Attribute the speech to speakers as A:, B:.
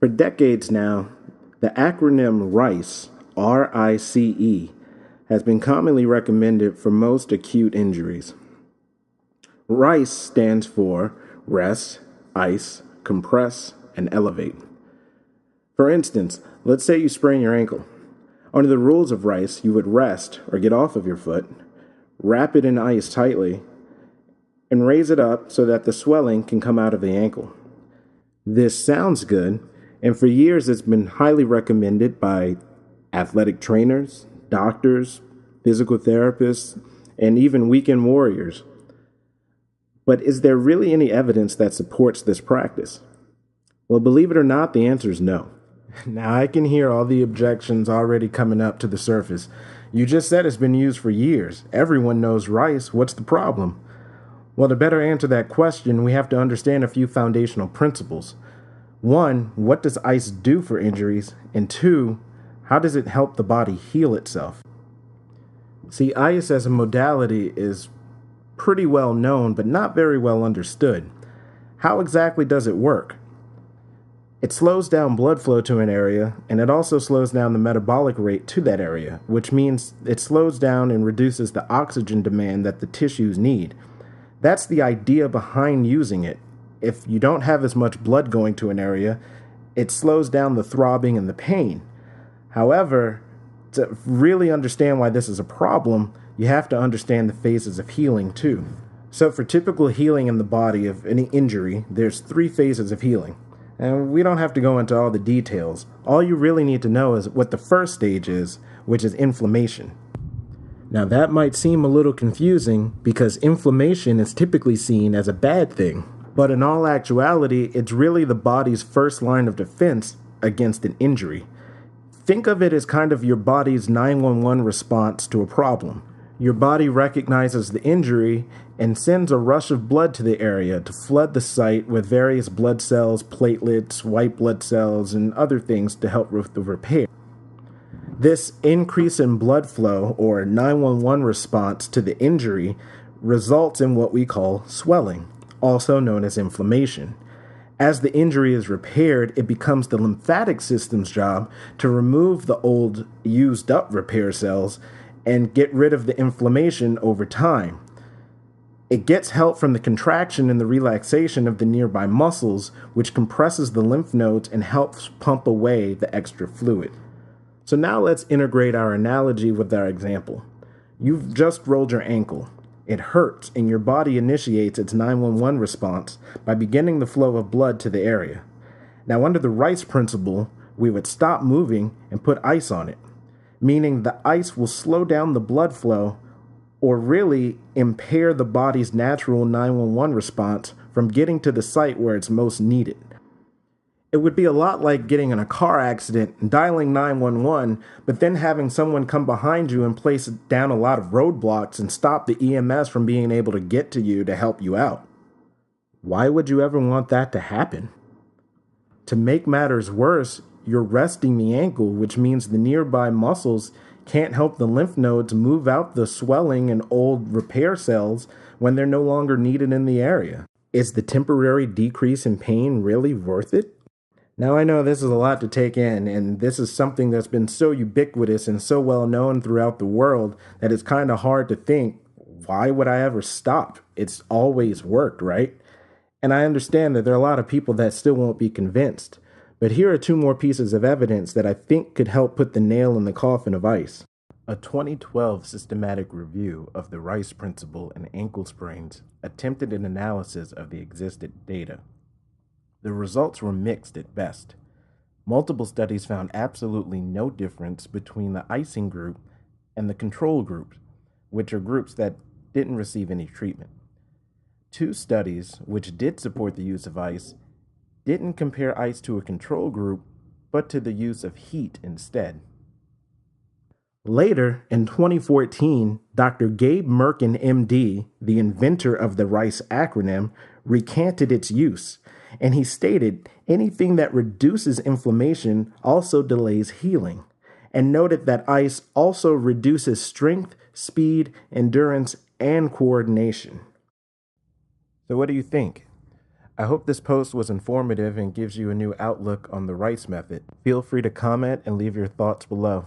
A: For decades now, the acronym RICE, R-I-C-E, has been commonly recommended for most acute injuries. RICE stands for rest, ice, compress, and elevate. For instance, let's say you sprain your ankle. Under the rules of RICE, you would rest or get off of your foot, wrap it in ice tightly, and raise it up so that the swelling can come out of the ankle. This sounds good, and for years it's been highly recommended by athletic trainers, doctors, physical therapists, and even weekend warriors. But is there really any evidence that supports this practice? Well, believe it or not, the answer is no. Now, I can hear all the objections already coming up to the surface. You just said it's been used for years. Everyone knows RICE. What's the problem? Well, to better answer that question, we have to understand a few foundational principles. One, what does ice do for injuries? And two, how does it help the body heal itself? See, ice as a modality is pretty well known, but not very well understood. How exactly does it work? It slows down blood flow to an area, and it also slows down the metabolic rate to that area, which means it slows down and reduces the oxygen demand that the tissues need. That's the idea behind using it. If you don't have as much blood going to an area, it slows down the throbbing and the pain. However, to really understand why this is a problem, you have to understand the phases of healing too. So for typical healing in the body of any injury, there's 3 phases of healing. And we don't have to go into all the details. All you really need to know is what the first stage is, which is inflammation. Now that might seem a little confusing because inflammation is typically seen as a bad thing. But in all actuality, it's really the body's first line of defense against an injury. Think of it as kind of your body's 911 response to a problem. Your body recognizes the injury and sends a rush of blood to the area to flood the site with various blood cells, platelets, white blood cells, and other things to help with the repair. This increase in blood flow, or 911 response to the injury, results in what we call swelling, also known as inflammation. As the injury is repaired, it becomes the lymphatic system's job to remove the old, used-up repair cells and get rid of the inflammation over time. It gets help from the contraction and the relaxation of the nearby muscles, which compresses the lymph nodes and helps pump away the extra fluid. So now let's integrate our analogy with our example. You've just rolled your ankle. It hurts, and your body initiates its 911 response by beginning the flow of blood to the area. Now, under the RICE principle, we would stop moving and put ice on it, meaning the ice will slow down the blood flow or really impair the body's natural 911 response from getting to the site where it's most needed. It would be a lot like getting in a car accident and dialing 911, but then having someone come behind you and place down a lot of roadblocks and stop the EMS from being able to get to you to help you out. Why would you ever want that to happen? To make matters worse, you're resting the ankle, which means the nearby muscles can't help the lymph nodes move out the swelling and old repair cells when they're no longer needed in the area. Is the temporary decrease in pain really worth it? Now, I know this is a lot to take in, and this is something that's been so ubiquitous and so well known throughout the world that it's kind of hard to think, why would I ever stop? It's always worked, right? And I understand that there are a lot of people that still won't be convinced. But here are 2 more pieces of evidence that I think could help put the nail in the coffin of ice. A 2012 systematic review of the RICE principle in ankle sprains attempted an analysis of the existing data. The results were mixed at best. Multiple studies found absolutely no difference between the icing group and the control group, which are groups that didn't receive any treatment. 2 studies, which did support the use of ice, didn't compare ice to a control group, but to the use of heat instead. Later, in 2014, Dr. Gabe Merkin, MD, the inventor of the RICE acronym, recanted its use, and he stated anything that reduces inflammation also delays healing, and noted that ice also reduces strength, speed, endurance, and coordination. So what do you think? I hope this post was informative and gives you a new outlook on the R.I.C.E method. Feel free to comment and leave your thoughts below.